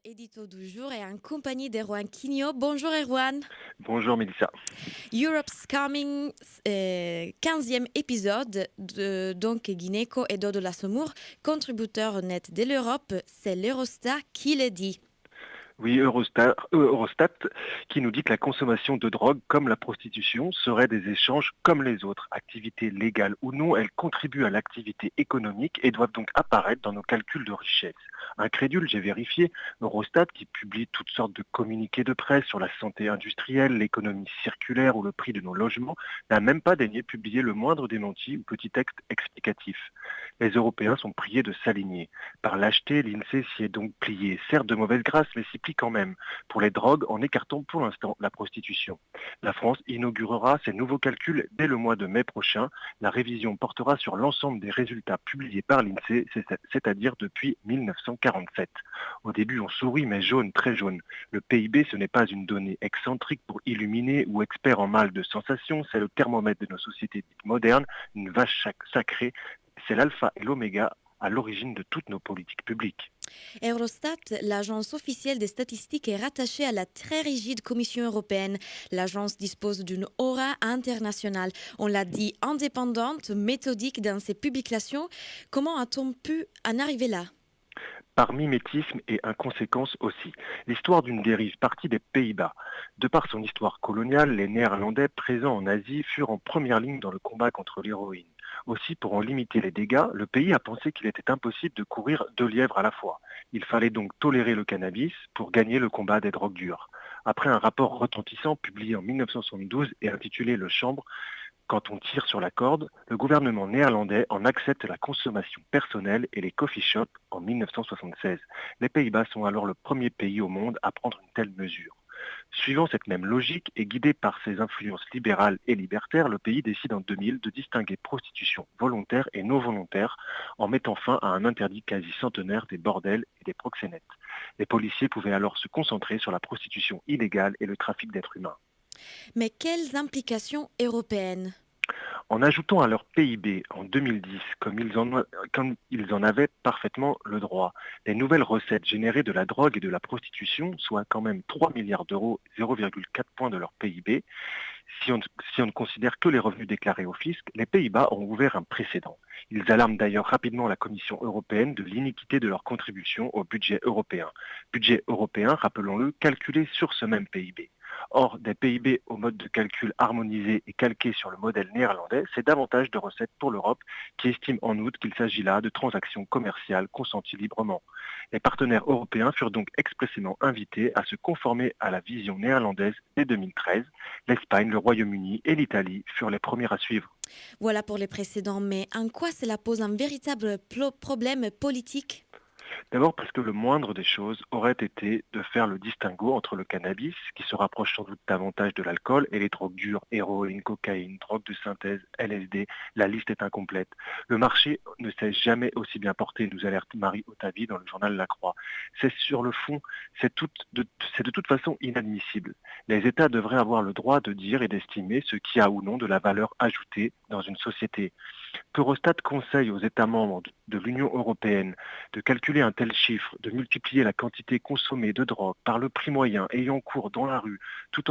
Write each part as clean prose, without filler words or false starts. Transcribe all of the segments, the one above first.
édito du jour est en compagnie d'Erwan Quigno. Bonjour Erwan. Bonjour Mélissa. Europe's Coming, 15e épisode de donc Guineco et Dodo Lassomour, contributeur net de l'Europe, c'est l'Eurostat qui le dit. Oui, Eurostat qui nous dit que la consommation de drogue comme la prostitution serait des échanges comme les autres. Activités légales ou non, elles contribuent à l'activité économique et doivent donc apparaître dans nos calculs de richesse. Incrédule, j'ai vérifié, Eurostat qui publie toutes sortes de communiqués de presse sur la santé industrielle, l'économie circulaire ou le prix de nos logements, n'a même pas daigné publier le moindre démenti ou petit texte explicatif. Les Européens sont priés de s'aligner. Par lâcheté, l'INSEE s'y est donc plié. Certes de mauvaise grâce, mais s'y plie quand même. Pour les drogues, en écartant pour l'instant la prostitution. La France inaugurera ses nouveaux calculs dès le mois de mai prochain. La révision portera sur l'ensemble des résultats publiés par l'INSEE, c'est-à-dire depuis 1947. Au début, on sourit, mais jaune, très jaune. Le PIB, ce n'est pas une donnée excentrique pour illuminer ou expert en mal de sensations, c'est le thermomètre de nos sociétés dites modernes, une vache sacrée. C'est l'alpha et l'oméga à l'origine de toutes nos politiques publiques. Eurostat, l'agence officielle des statistiques, est rattachée à la très rigide Commission européenne. L'agence dispose d'une aura internationale. On l'a dit, indépendante, méthodique dans ses publications. Comment a-t-on pu en arriver là ? Par mimétisme et inconséquence aussi. L'histoire d'une dérive partie des Pays-Bas. De par son histoire coloniale, les Néerlandais présents en Asie furent en première ligne dans le combat contre l'héroïne. Aussi, pour en limiter les dégâts, le pays a pensé qu'il était impossible de courir deux lièvres à la fois. Il fallait donc tolérer le cannabis pour gagner le combat des drogues dures. Après un rapport retentissant publié en 1972 et intitulé Le Chambre, quand on tire sur la corde, le gouvernement néerlandais en accepte la consommation personnelle et les coffee shops en 1976. Les Pays-Bas sont alors le premier pays au monde à prendre une telle mesure. Suivant cette même logique et guidé par ses influences libérales et libertaires, le pays décide en 2000 de distinguer prostitution volontaire et non volontaire en mettant fin à un interdit quasi centenaire des bordels et des proxénètes. Les policiers pouvaient alors se concentrer sur la prostitution illégale et le trafic d'êtres humains. Mais quelles implications européennes ? En ajoutant à leur PIB en 2010, comme ils en avaient parfaitement le droit, les nouvelles recettes générées de la drogue et de la prostitution, soit quand même 3 milliards d'euros, 0,4 points de leur PIB, si on ne considère que les revenus déclarés au fisc, les Pays-Bas ont ouvert un précédent. Ils alarment d'ailleurs rapidement la Commission européenne de l'iniquité de leur contribution au budget européen. Budget européen, rappelons-le, calculé sur ce même PIB. Or, des PIB au mode de calcul harmonisé et calqué sur le modèle néerlandais, c'est davantage de recettes pour l'Europe qui estime en outre qu'il s'agit là de transactions commerciales consenties librement. Les partenaires européens furent donc expressément invités à se conformer à la vision néerlandaise dès 2013. L'Espagne, le Royaume-Uni et l'Italie furent les premiers à suivre. Voilà pour les précédents, mais en quoi cela pose un véritable problème politique ? D'abord parce que le moindre des choses aurait été de faire le distinguo entre le cannabis, qui se rapproche sans doute davantage de l'alcool, et les drogues dures, héroïne, cocaïne, drogue de synthèse, LSD, la liste est incomplète. Le marché ne s'est jamais aussi bien porté, nous alerte Marie Otavi dans le journal La Croix. C'est sur le fond, c'est de toute façon inadmissible. Les États devraient avoir le droit de dire et d'estimer ce qui a ou non de la valeur ajoutée dans une société. Qu'Eurostat conseille aux États membres de l'Union européenne de calculer un tel chiffre, de multiplier la quantité consommée de drogue par le prix moyen ayant cours dans la rue, tout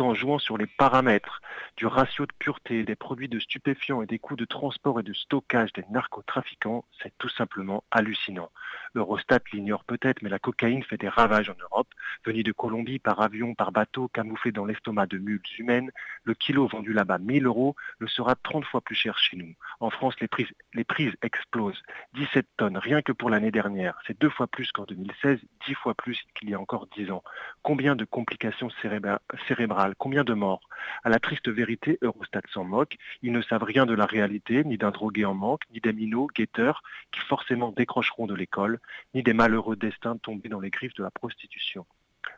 en jouant sur les paramètres du ratio de pureté, des produits de stupéfiants et des coûts de transport et de stockage des narcotrafiquants, c'est tout simplement hallucinant. Eurostat l'ignore peut-être, mais la cocaïne fait des ravages en Europe. Venue de Colombie par avion, par bateau, camouflée dans l'estomac de mules humaines, le kilo vendu là-bas 1000 euros le sera 30 fois plus cher chez nous. En France, les prises explosent. 17 tonnes, rien que pour l'année dernière. C'est 2 fois plus qu'en 2016, 10 fois plus qu'il y a encore 10 ans. Combien de complications cérébrales, combien de morts? À la triste vérité, Eurostat s'en moque. Ils ne savent rien de la réalité, ni d'un drogué en manque, ni des minots, guetteurs, qui forcément décrocheront de l'école, ni des malheureux destins tombés dans les griffes de la prostitution.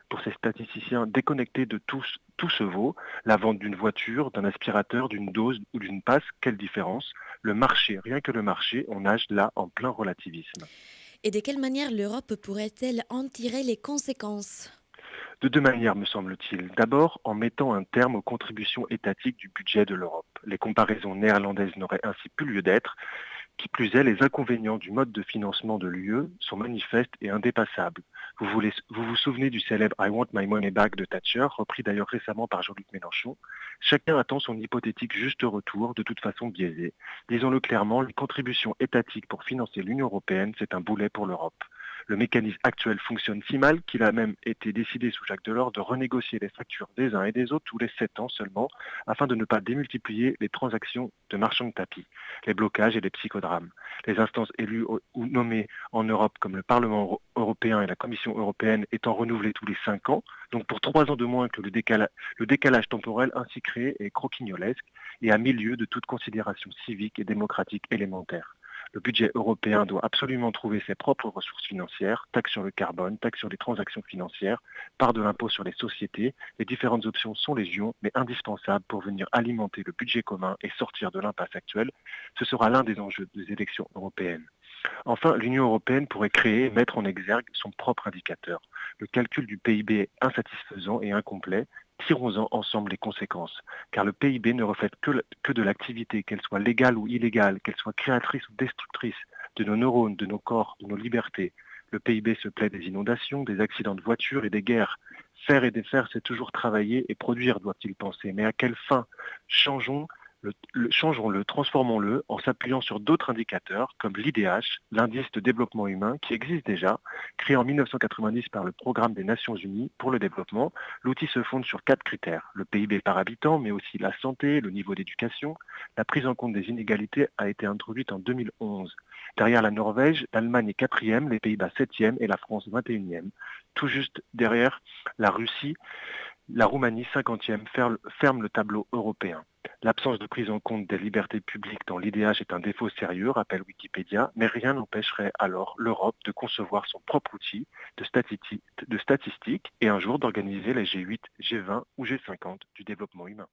Pour ces statisticiens déconnectés de tout se vaut, la vente d'une voiture, d'un aspirateur, d'une dose ou d'une passe, quelle différence? Le marché, rien que le marché, on nage là en plein relativisme. Et de quelle manière l'Europe pourrait-elle en tirer les conséquences ? De deux manières, me semble-t-il. D'abord, en mettant un terme aux contributions étatiques du budget de l'Europe. Les comparaisons néerlandaises n'auraient ainsi plus lieu d'être. Qui plus est, les inconvénients du mode de financement de l'UE sont manifestes et indépassables. Vous vous souvenez du célèbre I want my money back de Thatcher, repris d'ailleurs récemment par Jean-Luc Mélenchon. Chacun attend son hypothétique juste retour, de toute façon biaisé. Disons-le clairement, les contributions étatiques pour financer l'Union européenne, c'est un boulet pour l'Europe. Le mécanisme actuel fonctionne si mal qu'il a même été décidé sous Jacques Delors de renégocier les factures des uns et des autres tous les 7 ans seulement, afin de ne pas démultiplier les transactions de marchands de tapis, les blocages et les psychodrames. Les instances élues ou nommées en Europe comme le Parlement européen et la Commission européenne étant renouvelées tous les 5 ans, donc pour 3 ans de moins que le décalage temporel ainsi créé est croquignolesque et à milieu de toute considération civique et démocratique élémentaire. Le budget européen doit absolument trouver ses propres ressources financières, taxes sur le carbone, taxes sur les transactions financières, part de l'impôt sur les sociétés. Les différentes options sont légion, mais indispensables pour venir alimenter le budget commun et sortir de l'impasse actuelle. Ce sera l'un des enjeux des élections européennes. Enfin, l'Union européenne pourrait créer et mettre en exergue son propre indicateur. Le calcul du PIB est insatisfaisant et incomplet. Tirons-en ensemble les conséquences, car le PIB ne reflète que de l'activité, qu'elle soit légale ou illégale, qu'elle soit créatrice ou destructrice de nos neurones, de nos corps, de nos libertés. Le PIB se plaît des inondations, des accidents de voiture et des guerres. Faire et défaire, c'est toujours travailler et produire, doit-il penser. Mais à quelle fin? Changeons-le, transformons-le en s'appuyant sur d'autres indicateurs comme l'IDH, l'indice de développement humain, qui existe déjà, créé en 1990 par le Programme des Nations Unies pour le développement. L'outil se fonde sur 4 critères: le PIB par habitant, mais aussi la santé, le niveau d'éducation. La prise en compte des inégalités a été introduite en 2011. Derrière la Norvège, l'Allemagne est 4e, les Pays-Bas 7e et la France 21e. Tout juste derrière, la Russie, la Roumanie 50e ferme le tableau européen. L'absence de prise en compte des libertés publiques dans l'IDH est un défaut sérieux, rappelle Wikipédia, mais rien n'empêcherait alors l'Europe de concevoir son propre outil de statistiques et un jour d'organiser les G8, G20 ou G50 du développement humain.